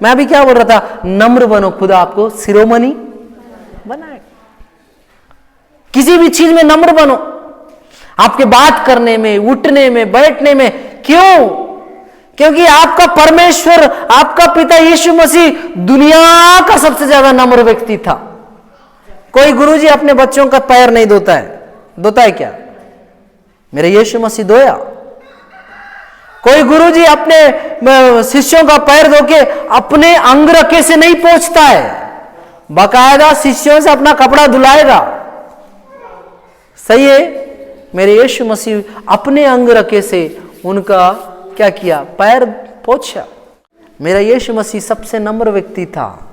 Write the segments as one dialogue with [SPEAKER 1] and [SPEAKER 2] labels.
[SPEAKER 1] मैं अभी क्या बोल रहा था, नम्र बनो, खुदा आपको शिरोमणि बनाए। किसी भी चीज में नम्र बनो, आपके बात करने में, उठने में, बैठने में। क्यों? क्योंकि आपका परमेश्वर, आपका पिता यीशु मसीह दुनिया का सबसे ज्यादा नम्र व्यक्ति था। कोई गुरुजी अपने बच्चों का पैर नहीं धोता है क्या? मेरे यीशु मसीह धोया। कोई गुरुजी अपने शिष्यों का पैर धो के अपने अंगरखे से नहीं पोंछता है, बाकायदा शिष्यों से अपना कपड़ा धुलाएगा। सही है? मेरे यीशु मसीह अपने अंगरखे से उनका क्या किया? पैर पोंछा। मेरा यीशु मसीह सबसे नम्र व्यक्ति था।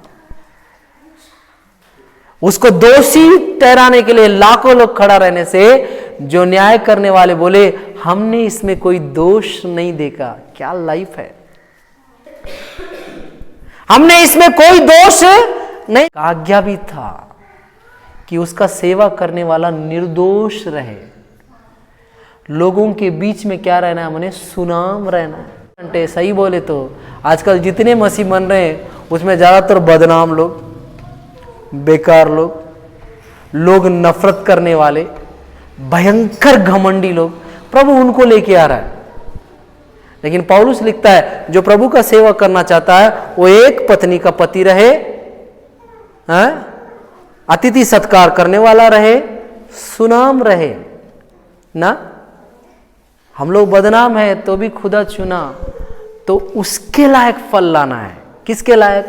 [SPEAKER 1] उसको दोषी ठहराने के लिए लाखों लोग खड़ा रहने से जो न्याय करने वाले बोले हमने इसमें कोई दोष नहीं देखा। क्या लाइफ है! हमने इसमें कोई दोष नहीं। आज्ञा भी था कि उसका सेवा करने वाला निर्दोष रहे। लोगों के बीच में क्या रहना है? हमने सुनाम रहना है। सही बोले तो आजकल जितने मसीह बन रहे हैं उसमें ज्यादातर बदनाम लोग, बेकार लोग नफरत करने वाले, भयंकर घमंडी लोग, प्रभु उनको लेके आ रहा है। लेकिन पौलुस लिखता है जो प्रभु का सेवा करना चाहता है वो एक पत्नी का पति रहे, अतिथि सत्कार करने वाला रहे, सुनाम रहे ना। हम लोग बदनाम है तो भी खुदा चुना तो उसके लायक फल लाना है। किसके लायक?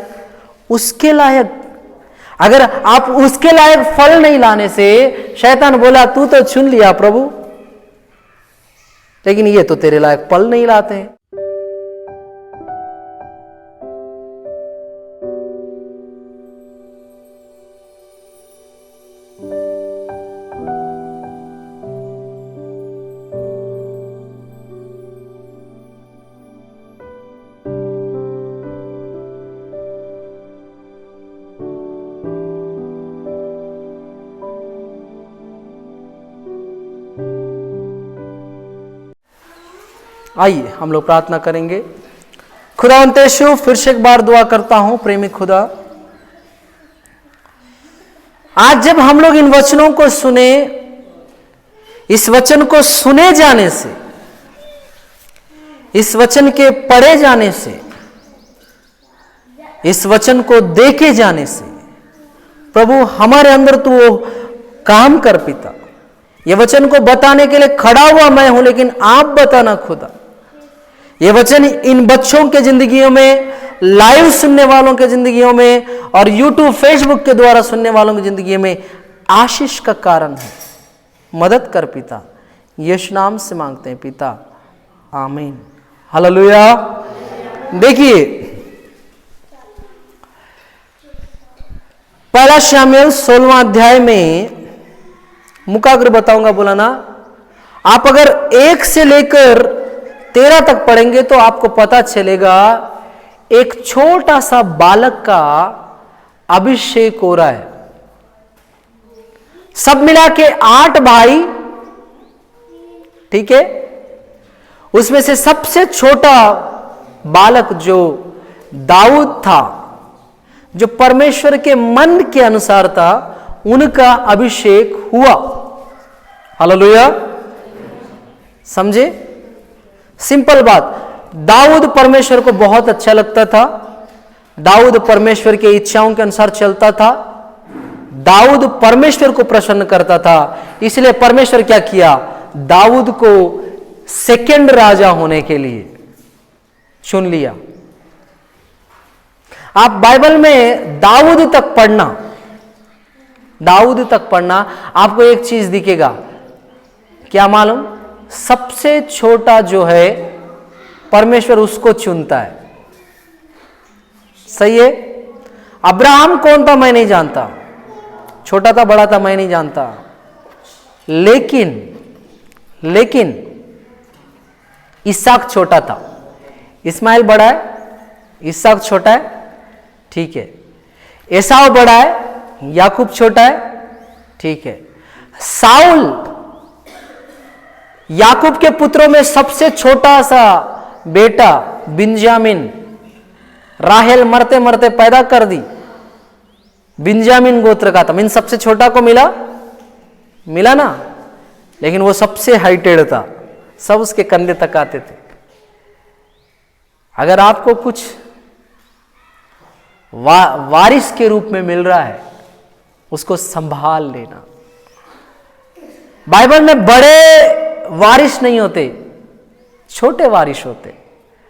[SPEAKER 1] उसके लायक। अगर आप उसके लायक फल नहीं लाने से, शैतान बोला तू तो चुन लिया प्रभु, लेकिन ये तो तेरे लायक फल नहीं लाते हैं। आइए हम लोग प्रार्थना करेंगे। खुदावंद यीशु, फिर से एक बार दुआ करता हूं प्रेमी खुदा, आज जब हम लोग इन वचनों को सुने, इस वचन को सुने जाने से, इस वचन के पढ़े जाने से, इस वचन को देखे जाने से प्रभु हमारे अंदर तू वो काम कर पिता। ये वचन को बताने के लिए खड़ा हुआ मैं हूं, लेकिन आप बताना खुदा। ये वचन इन बच्चों के जिंदगियों में, लाइव सुनने वालों के जिंदगियों में और यूट्यूब फेसबुक के द्वारा सुनने वालों की जिंदगी में आशीष का कारण है। मदद कर पिता, यीशु नाम से मांगते हैं पिता, आमीन। हालेलुया। देखिए पहला शमूएल 16वां अध्याय में मुकाग्र बताऊंगा, बोला ना। आप अगर 1 से लेकर 13 तक पढ़ेंगे तो आपको पता चलेगा एक छोटा सा बालक का अभिषेक हो रहा है। सब मिला के 8 भाई, ठीक है, उसमें से सबसे छोटा बालक जो दाऊद था, जो परमेश्वर के मन के अनुसार था, उनका अभिषेक हुआ। हालेलुया। समझे? सिंपल बात, दाऊद परमेश्वर को बहुत अच्छा लगता था, दाऊद परमेश्वर की इच्छाओं के अनुसार चलता था, दाऊद परमेश्वर को प्रसन्न करता था। इसलिए परमेश्वर क्या किया? दाऊद को सेकंड राजा होने के लिए चुन लिया। आप बाइबल में दाऊद तक पढ़ना, आपको एक चीज दिखेगा। क्या मालूम? सबसे छोटा जो है परमेश्वर उसको चुनता है। सही है? अब्राहम कौन था मैं नहीं जानता, छोटा था बड़ा था मैं नहीं जानता, लेकिन इसहाक छोटा था, इस्माइल बड़ा है, इसहाक छोटा है, ठीक है। एसाव बड़ा है, याकूब छोटा है, ठीक है। साउल याकूब के पुत्रों में सबसे छोटा सा बेटा बिन्यामीन, राहेल मरते मरते पैदा कर दी, बिंजामिन गोत्र का था, मीन सबसे छोटा को मिला ना, लेकिन वो सबसे हाइटेड था, सब उसके कंधे तक आते थे। अगर आपको कुछ वारिस के रूप में मिल रहा है, उसको संभाल लेना। बाइबल में बड़े वारिस नहीं होते, छोटे वारिस होते।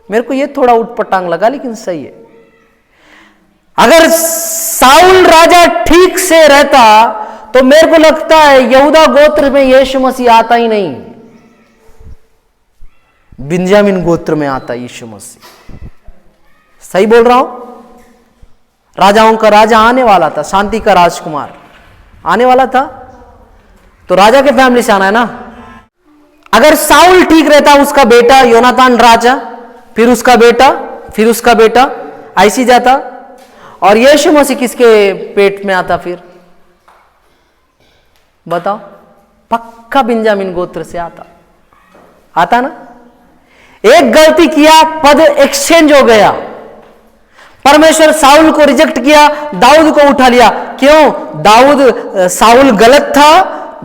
[SPEAKER 1] मेरे को ये थोड़ा उटपटांग लगा, लेकिन सही है। अगर साउल राजा ठीक से रहता तो मेरे को लगता है यहूदा गोत्र में यीशु मसीह आता ही नहीं, बिंजामिन गोत्र में आता यीशु मसीह। सही बोल रहा हूं? राजाओं का राजा आने वाला था, शांति का राजकुमार आने वाला था, तो राजा के फैमिली से आना है ना। अगर साउल ठीक रहता, उसका बेटा योनातान राजा, फिर उसका बेटा, फिर उसका बेटा, ऐसी जाता, और यीशु मसीह किसके पेट में आता फिर? बताओ। पक्का बिंजामिन गोत्र से आता ना। एक गलती किया, पद एक्सचेंज हो गया। परमेश्वर साउल को रिजेक्ट किया, दाऊद को उठा लिया। क्यों? साउल गलत था,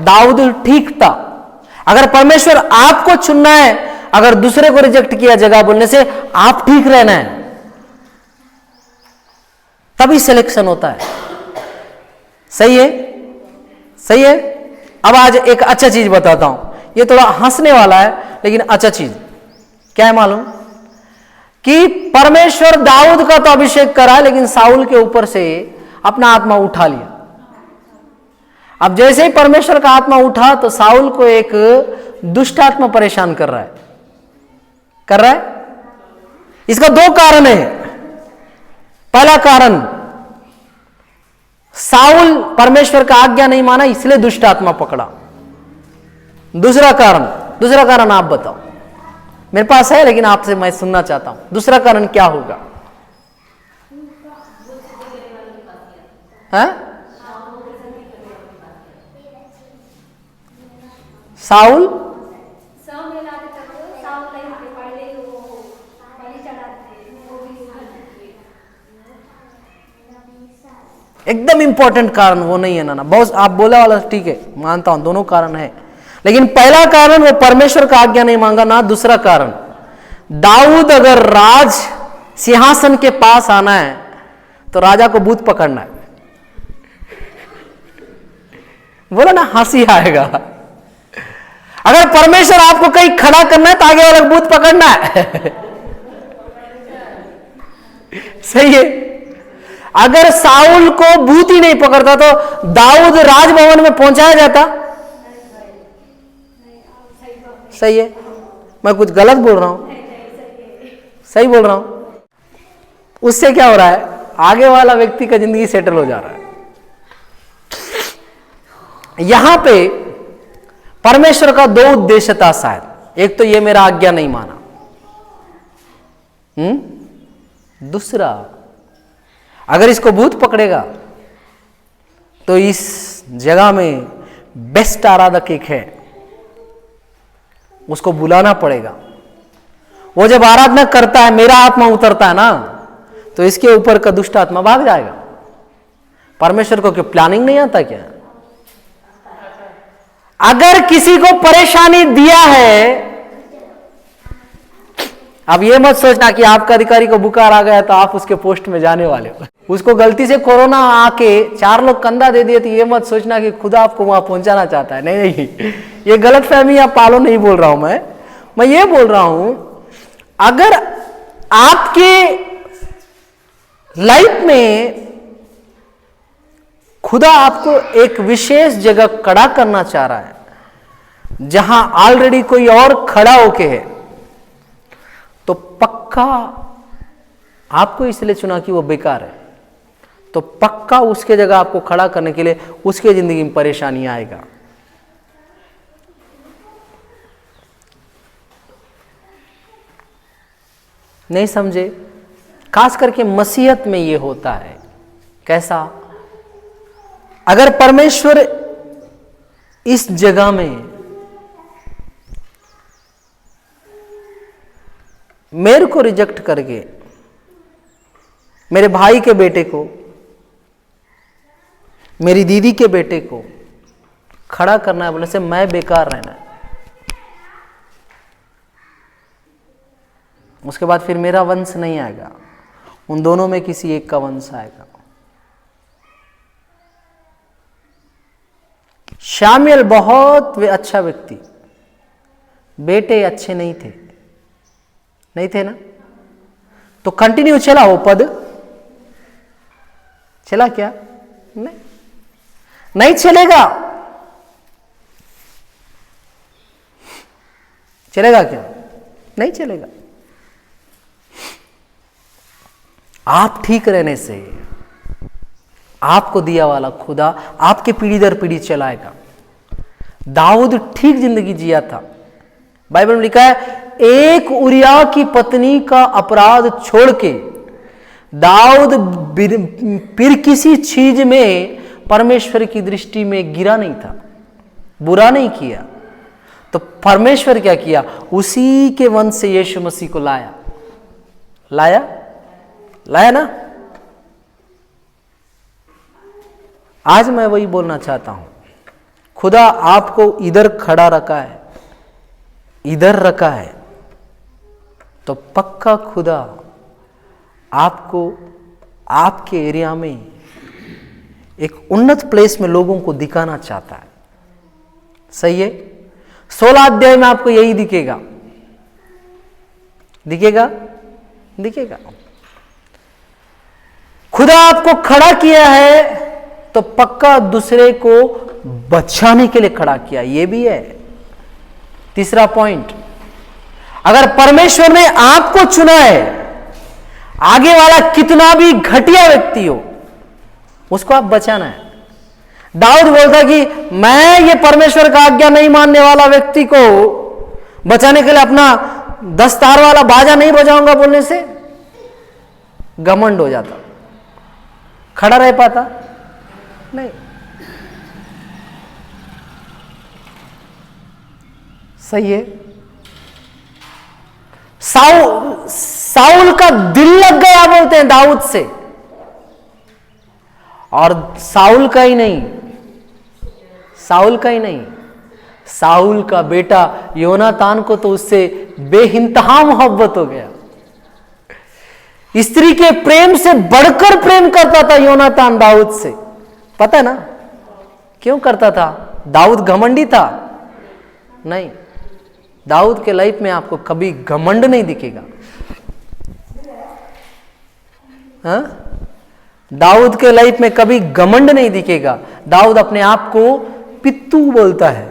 [SPEAKER 1] दाऊद ठीक था। अगर परमेश्वर आपको चुनना है, अगर दूसरे को रिजेक्ट किया जगह बोलने से, आप ठीक रहना है, तभी सिलेक्शन होता है। सही है? सही है। अब आज एक अच्छा चीज बताता हूं, ये थोड़ा हंसने वाला है, लेकिन अच्छा चीज क्या है मालूम? कि परमेश्वर दाऊद का तो अभिषेक करा, लेकिन साउल के ऊपर से अपना आत्मा उठा लिया। अब जैसे ही परमेश्वर का आत्मा उठा, तो साउल को एक दुष्ट आत्मा परेशान कर रहा है। इसका दो कारण है। पहला कारण, साउल परमेश्वर का आज्ञा नहीं माना, इसलिए दुष्ट आत्मा पकड़ा। दूसरा कारण आप बताओ। मेरे पास है, लेकिन आपसे मैं सुनना चाहता हूं, दूसरा कारण क्या होगा? है? साउल एकदम इंपॉर्टेंट कारण वो नहीं है ना। बहुत आप बोला वाला ठीक है, मानता हूं, दोनों कारण है, लेकिन पहला कारण वो परमेश्वर का आज्ञा नहीं मांगा ना। दूसरा कारण, दाऊद अगर राज सिंहासन के पास आना है, तो राजा को भूत पकड़ना है। बोला ना, हंसी आएगा। अगर परमेश्वर आपको कहीं खड़ा करना है, तो आगे वाला भूत पकड़ना है। सही है। अगर साउल को भूत ही नहीं पकड़ता, तो दाऊद राजभवन में पहुंचाया जाता? सही है। मैं कुछ गलत बोल रहा हूं? सही बोल रहा हूं। उससे क्या हो रहा है? आगे वाला व्यक्ति का जिंदगी सेटल हो जा रहा है। यहां पे परमेश्वर का दो उद्देश्य था शायद। एक तो ये मेरा आज्ञा नहीं माना, दूसरा, अगर इसको भूत पकड़ेगा तो इस जगह में बेस्ट आराधक एक है, उसको बुलाना पड़ेगा। वो जब आराधना करता है, मेरा आत्मा उतरता है ना, तो इसके ऊपर का दुष्ट आत्मा भाग जाएगा। परमेश्वर को क्या प्लानिंग नहीं आता क्या? अगर किसी को परेशानी दिया है, अब ये मत सोचना कि आपका अधिकारी को बुखार आ गया तो आप उसके पोस्ट में जाने वाले हो। उसको गलती से कोरोना आके 4 लोग कंधा दे दिए, तो ये मत सोचना कि खुदा आपको वहां पहुंचाना चाहता है। नहीं, ये गलत फहमी आप पालो, नहीं बोल रहा हूं मैं ये बोल रहा हूं, अगर आपके लाइफ में खुदा आपको एक विशेष जगह खड़ा करना चाह रहा है, जहां ऑलरेडी कोई और खड़ा होके है, तो पक्का आपको इसलिए चुना कि वो बेकार है, तो पक्का उसके जगह आपको खड़ा करने के लिए उसके जिंदगी में परेशानी आएगा। नहीं समझे? खास करके मसीहत में ये होता है। कैसा? अगर परमेश्वर इस जगह में मेरे को रिजेक्ट करके मेरे भाई के बेटे को, मेरी दीदी के बेटे को खड़ा करना है बोलने से मैं बेकार रहना है। उसके बाद फिर मेरा वंश नहीं आएगा, उन दोनों में किसी एक का वंश आएगा। शामुएल बहुत अच्छा व्यक्ति, बेटे अच्छे नहीं थे, नहीं थे ना, तो कंटिन्यू चला वो पद, चला क्या? नहीं, नहीं चलेगा। चलेगा क्या? नहीं चलेगा। आप ठीक रहने से आपको दिया वाला खुदा आपके पीढ़ी दर पीढ़ी चलाएगा। दाऊद ठीक जिंदगी जिया था। बाइबल में लिखा है, एक उरिया की पत्नी का अपराध छोड़ के दाऊद फिर किसी चीज में परमेश्वर की दृष्टि में गिरा नहीं था, बुरा नहीं किया। तो परमेश्वर क्या किया? उसी के वंश से यीशु मसीह को लाया, लाया लाया ना। आज मैं वही बोलना चाहता हूं, खुदा आपको इधर खड़ा रखा है, इधर रखा है, तो पक्का खुदा आपको आपके एरिया में एक उन्नत प्लेस में लोगों को दिखाना चाहता है। सही है? 16 अध्याय में आपको यही दिखेगा, दिखेगा, दिखेगा। खुदा आपको खड़ा किया है तो पक्का दूसरे को बचाने के लिए खड़ा किया, यह भी है। तीसरा पॉइंट, अगर परमेश्वर ने आपको चुना है, आगे वाला कितना भी घटिया व्यक्ति हो, उसको आप बचाना है। दाऊद बोलता कि मैं ये परमेश्वर का आज्ञा नहीं मानने वाला व्यक्ति को बचाने के लिए अपना 10 तार वाला बाजा नहीं बजाऊंगा बोलने से घमंड हो जाता, खड़ा रह पाता नहीं। सही है? साउल का दिल लग गया बोलते हैं दाऊद से, और साउल का ही नहीं, साउल का ही नहीं, साउल का बेटा योनातान को तो उससे बेइंतहा मोहब्बत हो गया। स्त्री के प्रेम से बढ़कर प्रेम करता था योनातान दाऊद से। पता है ना क्यों करता था? दाऊद घमंडी था? नहीं, दाऊद के लाइफ में आपको कभी घमंड नहीं दिखेगा। हाँ? दाऊद के लाइफ में कभी घमंड नहीं दिखेगा। दाऊद अपने आप को पित्तू बोलता है।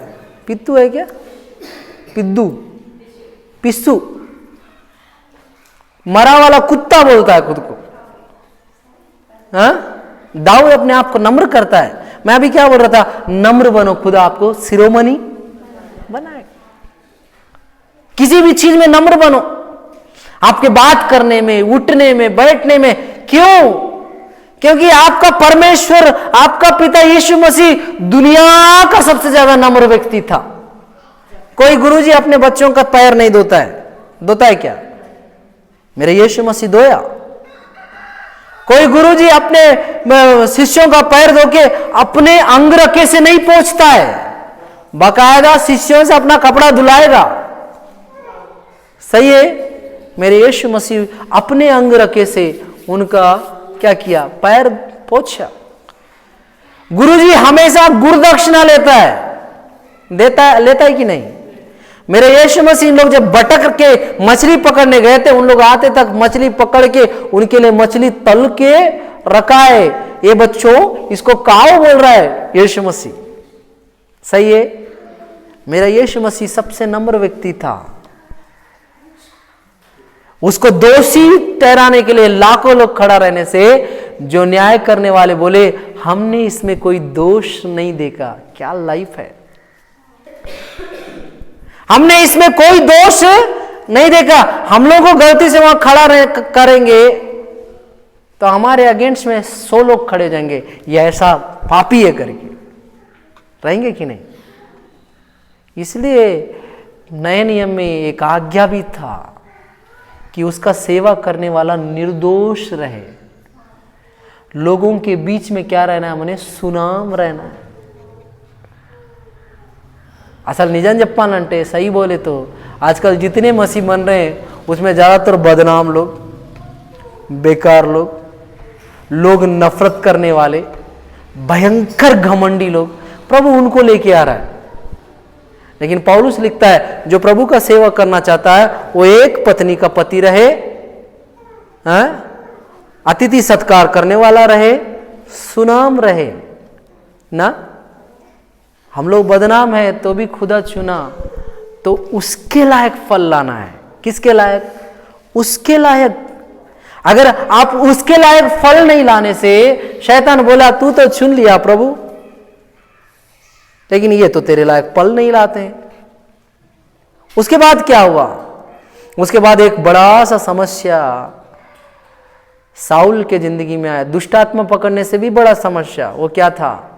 [SPEAKER 1] पित्तू है क्या? पिद्दू, पिस्सू, मरा वाला कुत्ता बोलता है खुद को। हाँ? दाऊद अपने आप को नम्र करता है। मैं अभी क्या बोल रहा था? नम्र बनो, खुदा आपको शिरोमणि बनाए। किसी भी चीज में नम्र बनो, आपके बात करने में, उठने में, बैठने में। क्यों? क्योंकि आपका परमेश्वर, आपका पिता यीशु मसीह दुनिया का सबसे ज्यादा नम्र व्यक्ति था। कोई गुरुजी अपने बच्चों का पैर नहीं धोता है, धोता है क्या? मेरे यीशु मसीह धोया। कोई गुरुजी अपने शिष्यों का पैर धो के अपने अंगरखे से नहीं पोंछता है, बाकायदा शिष्यों से अपना कपड़ा धुलाएगा। सही है? मेरे यीशु मसीह अपने अंगरखे से उनका क्या किया? पैर पोंछा। गुरुजी हमेशा गुरुदक्षिणा लेता है, देता है, लेता है कि नहीं? मेरे यीशु मसीह लोग जब भटक के मछली पकड़ने गए थे, उन लोग आते तक मछली पकड़ के उनके लिए मछली तल के रखा है। ये बच्चों, इसको काओ बोल रहा है यीशु मसीह। सही है? मेरा यीशु मसीह सबसे नम्र व्यक्ति था। उसको दोषी ठहराने के लिए लाखों लोग खड़ा रहने से जो न्याय करने वाले बोले हमने इसमें कोई दोष नहीं देखा। क्या लाइफ है! हमने इसमें कोई दोष नहीं देखा। हम लोगों को गलती से वहां खड़ा करेंगे तो हमारे अगेंस्ट में 100 लोग खड़े जाएंगे, ये ऐसा पापी है करके, रहेंगे कि नहीं? इसलिए नए नियम में एक आज्ञा भी था कि उसका सेवा करने वाला निर्दोष रहे। लोगों के बीच में क्या रहना है, मैंने सुनाम रहना है। असल निजन जप्पानंटे सही बोले तो आजकल जितने मसीह बन रहे हैं उसमें ज्यादातर बदनाम लोग, बेकार लोग नफरत करने वाले, भयंकर घमंडी लोग, प्रभु उनको लेके आ रहा है। लेकिन पौलुस लिखता है जो प्रभु का सेवा करना चाहता है वो एक पत्नी का पति रहे, अतिथि सत्कार करने वाला रहे, सुनाम रहे ना। हम लोग बदनाम है तो भी खुदा चुना तो उसके लायक फल लाना है। किसके लायक? उसके लायक। अगर आप उसके लायक फल नहीं लाने से, शैतान बोला तू तो चुन लिया प्रभु, लेकिन ये तो तेरे लायक फल नहीं लाते हैं। उसके बाद क्या हुआ? उसके बाद एक बड़ा सा समस्या साउल के जिंदगी में आया। दुष्ट आत्मा पकड़ने से भी बड़ा समस्या। वो क्या था?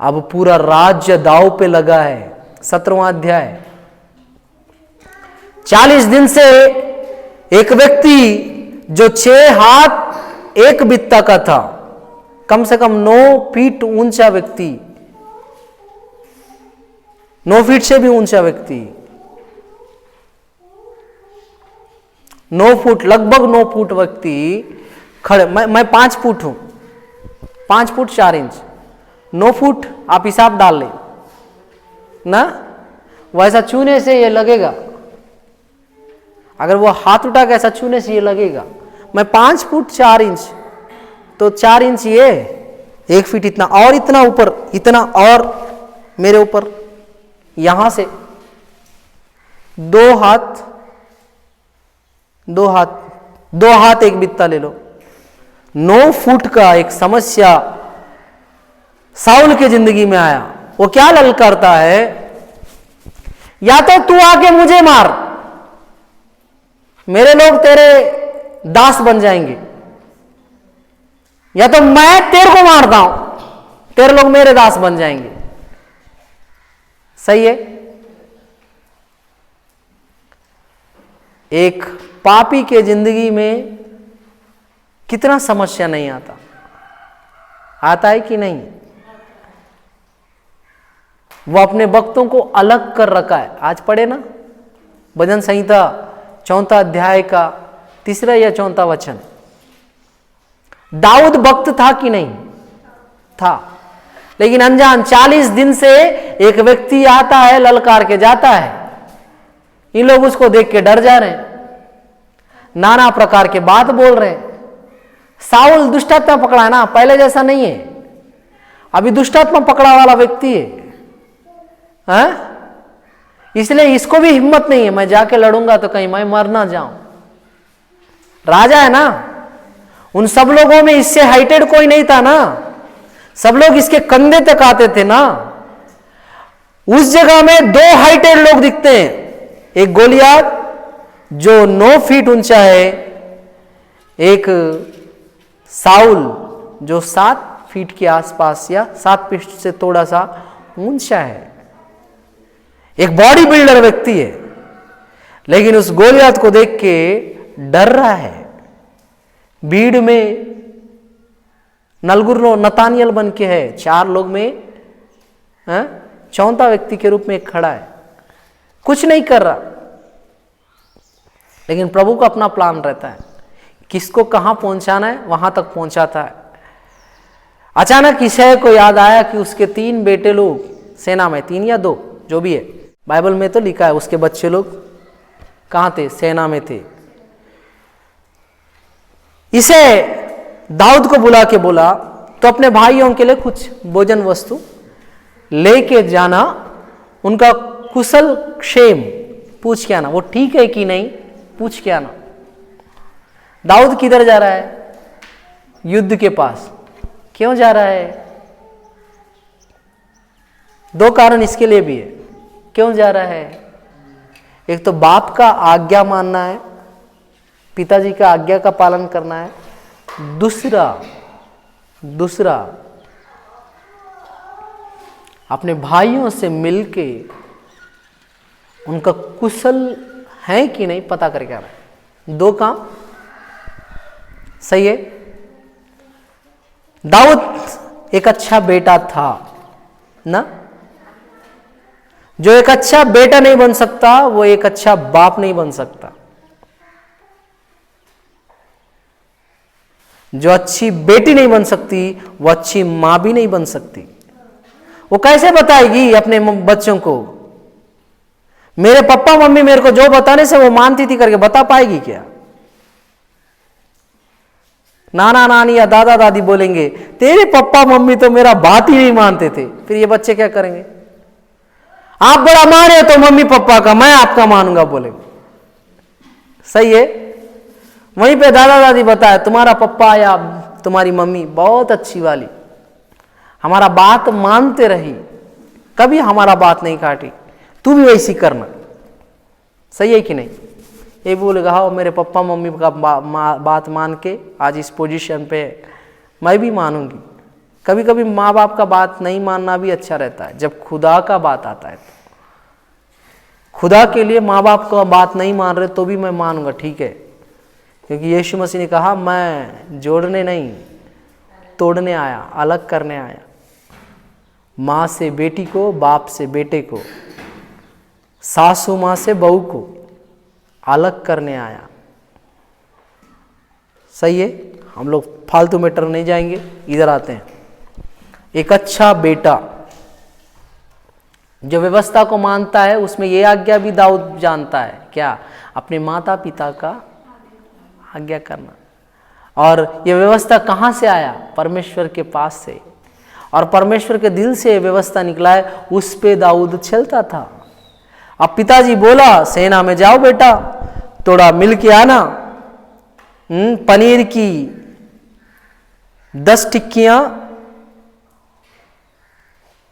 [SPEAKER 1] अब पूरा राज्य दांव पे लगा है। 17वां अध्याय। 40 दिन से एक व्यक्ति जो 6 हाथ 1 बित्ता का था, कम से कम 9 फीट ऊंचा व्यक्ति, 9 फीट से भी ऊंचा व्यक्ति, 9 फुट, लगभग 9 फुट व्यक्ति खड़े। मैं 5 फुट हूं, 5 फुट 4 इंच, 9 फुट आप हिसाब डाल ले ना। वैसा छूने से ये लगेगा, अगर वो हाथ उठा के ऐसा छूने से ये लगेगा। मैं 5 फुट 4 इंच, तो 4 इंच ये 1 फीट इतना, और इतना ऊपर, इतना और मेरे ऊपर, यहां से 2 हाथ 1 बित्ता ले लो। 9 फुट का एक समस्या साउल के जिंदगी में आया। वो क्या ललकारता है? या तो तू आके मुझे मार, मेरे लोग तेरे दास बन जाएंगे, या तो मैं तेरे को मारता हूं, तेरे लोग मेरे दास बन जाएंगे। सही है? एक पापी के जिंदगी में कितना समस्या नहीं आता? आता है कि नहीं? वो अपने भक्तों को अलग कर रखा है। आज पढ़े ना भजन संहिता 4 अध्याय का 3 या 4 वचन। दाऊद भक्त था कि नहीं था? लेकिन अनजान 40 दिन से एक व्यक्ति आता है, ललकार के जाता है। इन लोग उसको देख के डर जा रहे हैं, नाना प्रकार के बात बोल रहे हैं। साउल दुष्टात्मा पकड़ा है ना, पहले जैसा नहीं है, अभी दुष्टात्मा पकड़ा वाला व्यक्ति है। इसलिए इसको भी हिम्मत नहीं है, मैं जाके लड़ूंगा तो कहीं मैं मर ना जाऊं। राजा है ना, उन सब लोगों में इससे हाइटेड कोई नहीं था ना, सब लोग इसके कंधे तक आते थे ना। उस जगह में 2 हाइटेड लोग दिखते हैं, एक गोलियात जो 9 फीट ऊंचा है, एक साउल जो 7 फीट के आसपास या 7 फीट से थोड़ा सा ऊंचा है। एक बॉडी बिल्डर व्यक्ति है, लेकिन उस गोलियात को देख के डर रहा है। भीड़ में नलगुर्नो नतानियल बन के है, 4 लोग में 4था व्यक्ति के रूप में खड़ा है, कुछ नहीं कर रहा। लेकिन प्रभु का अपना प्लान रहता है, किसको कहां पहुंचाना है वहां तक पहुंचाता है। अचानक ईसाई को याद आया कि उसके 3 बेटे लोग सेना में, 3 या 2 जो भी है, बाइबल में तो लिखा है उसके बच्चे लोग कहां थे? सेना में थे। इसे दाऊद को बुला के बोला तो अपने भाइयों के लिए कुछ भोजन वस्तु लेके जाना, उनका कुशल क्षेम पूछ के आना, वो ठीक है कि नहीं पूछ के आना। दाऊद किधर जा रहा है? युद्ध के पास। क्यों जा रहा है? 2 कारण इसके लिए भी है क्यों जा रहा है। एक तो बाप का आज्ञा मानना है, पिताजी का आज्ञा का पालन करना है। दूसरा अपने भाइयों से मिलके उनका कुशल है कि नहीं पता करके आ रहा है। 2 काम सही है। दाऊद एक अच्छा बेटा था ना। जो एक अच्छा बेटा नहीं बन सकता वो एक अच्छा बाप नहीं बन सकता। जो अच्छी बेटी नहीं बन सकती वो अच्छी मां भी नहीं बन सकती। वो कैसे बताएगी अपने बच्चों को? मेरे पापा मम्मी मेरे को जो बताने से वो मानती थी करके बता पाएगी क्या? नाना नानी या दादा दादी बोलेंगे तेरे पापा मम्मी तो मेरा बात ही नहीं मानते थे, फिर ये बच्चे क्या करेंगे? आप बड़ा माने तो मम्मी पापा का, मैं आपका मानूंगा बोलेंगे। सही है। वहीं पे दादा दादी बताया तुम्हारा पप्पा या तुम्हारी मम्मी बहुत अच्छी वाली, हमारा बात मानते रही, कभी हमारा बात नहीं काटी, तू भी वैसी करना। सही है कि नहीं? ये बोलेगा हाँ मेरे पापा मम्मी का बात मान के आज इस पोजीशन पे मैं भी मानूंगी। कभी कभी माँ बाप का बात नहीं मानना भी अच्छा रहता है। जब खुदा का बात आता है, खुदा के लिए माँ बाप का बात नहीं मान रहे तो भी मैं मानूंगा, ठीक है, क्योंकि यीशु मसीह ने कहा मैं जोड़ने नहीं तोड़ने आया, अलग करने आया। माँ से बेटी को, बाप से बेटे को, सासू माँ से बहू को अलग करने आया। सही है। हम लोग फालतू मैटर नहीं जाएंगे, इधर आते हैं। एक अच्छा बेटा जो व्यवस्था को मानता है, उसमें यह आज्ञा भी दाऊद जानता है, क्या? अपने माता पिता का आज्ञा करना। और यह व्यवस्था कहाँ से आया? परमेश्वर के पास से, और परमेश्वर के दिल से व्यवस्था निकला है, उस पे दाऊद चलता था। अब पिताजी बोला सेना में जाओ बेटा, थोड़ा मिल के आना, पनीर की 10 टिक्कियां,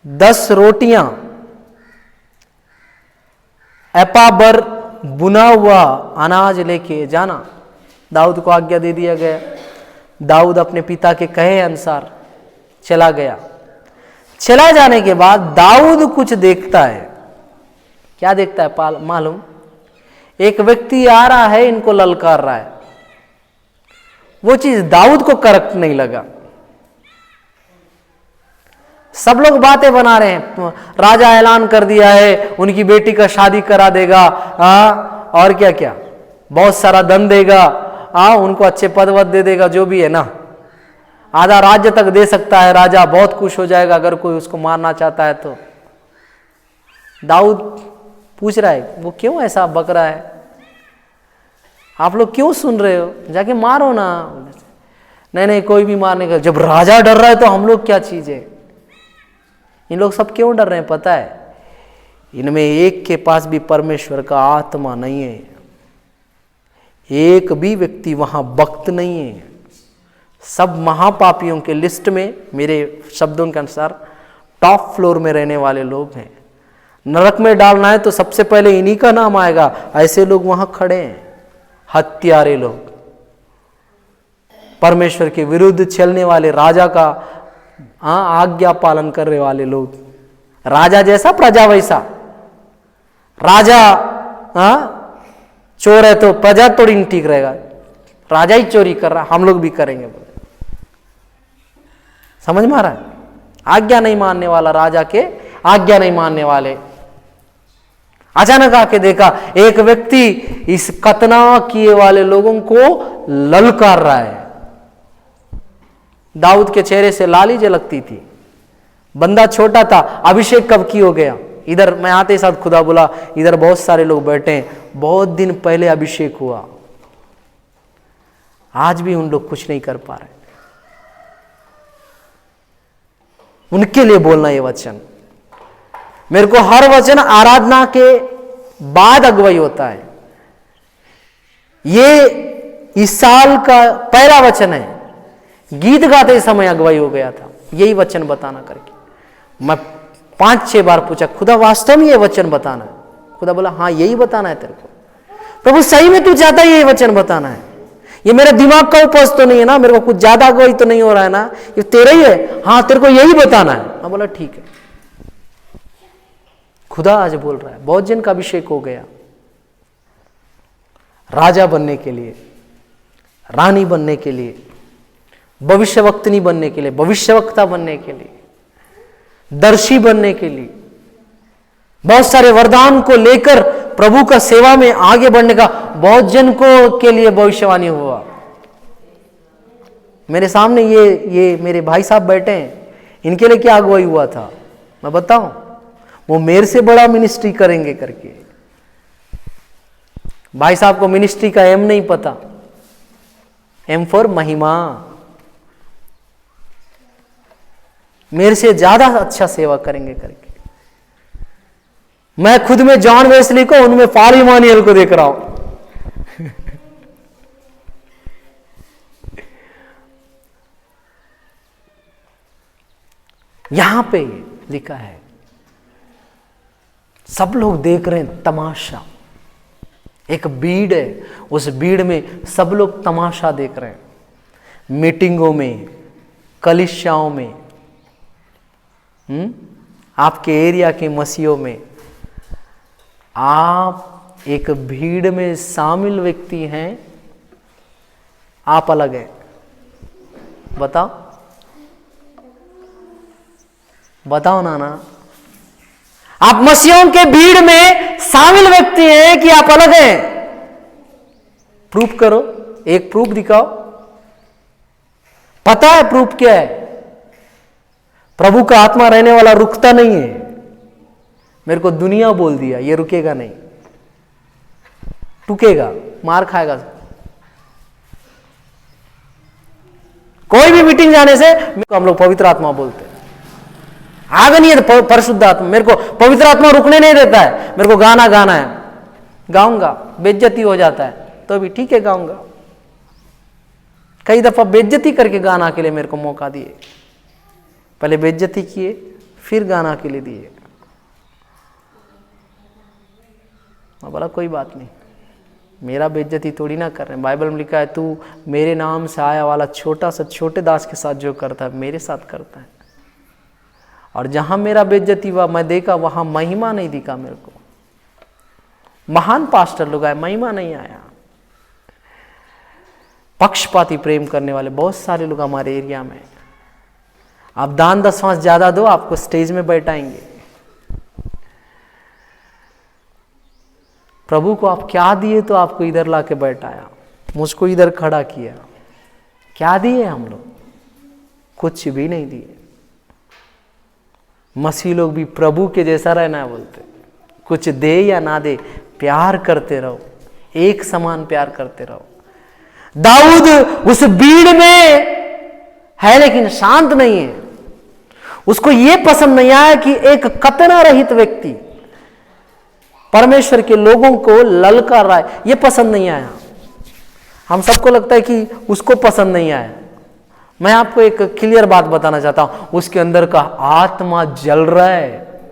[SPEAKER 1] 10 रोटियां, एपा भर बुना हुआ अनाज लेके जाना। दाऊद को आज्ञा दे दिया गया। दाऊद अपने पिता के कहे अनुसार चला गया। चला जाने के बाद दाऊद कुछ देखता है। क्या देखता है मालूम? एक व्यक्ति आ रहा है, इनको ललकार रहा है। वो चीज दाऊद को करेक्ट नहीं लगा। सब लोग बातें बना रहे हैं, राजा ऐलान कर दिया है उनकी बेटी का शादी करा देगा, और क्या क्या बहुत सारा धन देगा, उनको अच्छे पद वद दे देगा, जो भी है ना, आधा राज्य तक दे सकता है राजा, बहुत खुश हो जाएगा अगर कोई उसको मारना चाहता है तो। दाऊद पूछ रहा है वो क्यों ऐसा बक रहा है, आप लोग क्यों सुन रहे हो, जाके मारो ना। नहीं नहीं कोई भी मारने का, जब राजा डर रहा है तो हम लोग क्या चीज है। इन लोग सब क्यों डर रहे हैं पता है? इनमें एक के पास भी परमेश्वर का आत्मा नहीं है। एक भी व्यक्ति वहां भक्त नहीं है। सब महापापियों के लिस्ट में, मेरे शब्दों के अनुसार, टॉप फ्लोर में रहने वाले लोग हैं। नरक में डालना है तो सबसे पहले इन्हीं का नाम आएगा। ऐसे लोग वहां खड़े हैं, हत्यारे लोग, परमेश्वर के विरुद्ध चलने वाले, राजा का आज्ञा पालन करने वाले लोग। राजा जैसा प्रजा वैसा। राजा चोर है तो प्रजा थोड़ी नहीं ठीक रहेगा। राजा ही चोरी कर रहा, हम लोग भी करेंगे। समझ में आ रहा है? आज्ञा नहीं मानने वाला, राजा के आज्ञा नहीं मानने वाले। अचानक आके देखा एक व्यक्ति इस कतना किए वाले लोगों को ललकार रहा है। दाऊद के चेहरे से लाली झलकती थी। बंदा छोटा था, अभिषेक कब की हो गया। इधर मैं आते ही साथ खुदा बोला इधर बहुत सारे लोग बैठे हैं, बहुत दिन पहले अभिषेक हुआ, आज भी उन लोग कुछ नहीं कर पा रहे। उनके लिए बोलना ये वचन। मेरे को हर वचन आराधना के बाद अगुवाई होता है। ये इस साल का पहला वचन है। गीत गाते समय अगुवाई हो गया था यही वचन बताना करके। मैं 5-6 बार पूछा खुदा वास्तव में ये वचन बताना है? खुदा बोला हाँ यही बताना है तेरे को। प्रभु सही में तू चाहता है यही वचन बताना है? ये मेरे दिमाग का उपज तो नहीं है ना, मेरे को कुछ ज्यादा अगुवाई तो नहीं हो रहा है ना, ये तेरा ही है। हाँ तेरे को यही बताना है। मैं बोला ठीक है। खुदा आज बोल रहा है बहुत जन का अभिषेक हो गया राजा बनने के लिए, रानी बनने के लिए, भविष्यवक्तनी बनने के लिए, भविष्यवक्ता बनने के लिए, दर्शी बनने के लिए, बहुत सारे वरदान को लेकर प्रभु का सेवा में आगे बढ़ने का बहुत जन को के लिए भविष्यवाणी हुआ। मेरे सामने ये मेरे भाई साहब बैठे हैं, इनके लिए क्या अगुवाई हुआ था मैं बताऊं? वो मेरे से बड़ा मिनिस्ट्री करेंगे करके। भाई साहब को मिनिस्ट्री का एम नहीं पता, एम फॉर महिमा। मेरे से ज्यादा अच्छा सेवा करेंगे करके। मैं खुद में जॉन वेस्ली को, उनमें पॉल इमानुएल को देख रहा हूं। यहां पे लिखा है, सब लोग देख रहे हैं तमाशा। एक भीड़ है, उस भीड़ में सब लोग तमाशा देख रहे हैं। मीटिंगों में, कलिसियाओं में, आपके एरिया के मसीहों में आप एक भीड़ में शामिल व्यक्ति हैं, आप अलग हैं। बताओ बताओ नाना, आप मसीहों के भीड़ में शामिल व्यक्ति हैं कि आप अलग हैं? प्रूफ करो, एक प्रूफ दिखाओ। पता है प्रूफ क्या है? प्रभु का आत्मा रहने वाला रुकता नहीं है। मेरे को दुनिया बोल दिया, ये रुकेगा नहीं, टुकेगा, मार खाएगा। कोई भी मीटिंग जाने से हम लोग पवित्र आत्मा बोलते हैं। आगे नहीं है परिशुद्ध आत्मा, मेरे को पवित्र आत्मा रुकने नहीं देता है। मेरे को गाना गाना है, गाऊंगा, बेइज्जती हो जाता है तो भी ठीक है गाऊंगा। कई दफा बेइज्जती करके गाना के लिए मेरे को मौका दिए, पहले बेइज्जती किए फिर गाना के लिए दिए। मैं बोला कोई बात नहीं, मेरा बेइज्जती थोड़ी ना कर रहे हैं। बाइबल में लिखा है, तू मेरे नाम से आया वाला छोटा सा छोटे दास के साथ जो करता है मेरे साथ करता है। और जहां मेरा बेइज्जती हुआ मैं देखा, वहां महिमा नहीं दिखा मेरे को। महान पास्टर लोग आए, महिमा नहीं आया। पक्षपाती प्रेम करने वाले बहुत सारे लोग हमारे एरिया में। आप दान दसवां ज्यादा दो, आपको स्टेज में बैठाएंगे। प्रभु को आप क्या दिए तो आपको इधर लाके बैठाया, मुझको इधर खड़ा किया। क्या दिए हम लोग? कुछ भी नहीं दिए। मसीह लोग भी प्रभु के जैसा रहना बोलते, कुछ दे या ना दे, प्यार करते रहो, एक समान प्यार करते रहो। दाऊद उस भीड़ में है लेकिन शांत नहीं है। उसको यह पसंद नहीं आया कि एक कतना रहित व्यक्ति परमेश्वर के लोगों को ललकार रहा है, यह पसंद नहीं आया। हम सबको लगता है कि उसको पसंद नहीं आया। मैं आपको एक क्लियर बात बताना चाहता हूं, उसके अंदर का आत्मा जल रहा है,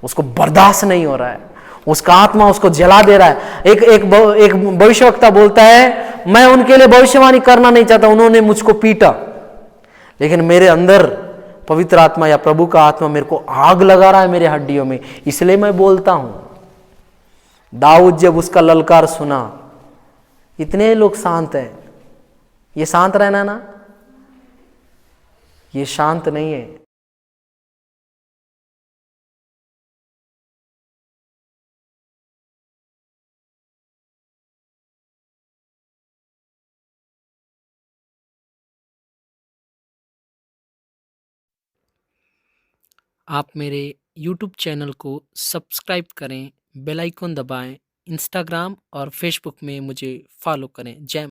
[SPEAKER 1] उसको बर्दाश्त नहीं हो रहा है, उसका आत्मा उसको जला दे रहा है। एक भविष्यवक्ता बोलता है, मैं उनके लिए भविष्यवाणी करना नहीं चाहता, उन्होंने मुझको पीटा, लेकिन मेरे अंदर पवित्र आत्मा या प्रभु का आत्मा मेरे को आग लगा रहा है मेरे हड्डियों में, इसलिए मैं बोलता हूं। दाऊद जब उसका ललकार सुना, इतने लोग शांत हैं, ये शांत रहना ना, ये शांत नहीं है।
[SPEAKER 2] आप मेरे YouTube चैनल को सब्सक्राइब करें, बेल आइकन दबाएं, इंस्टाग्राम और फेसबुक में मुझे फॉलो करें। जय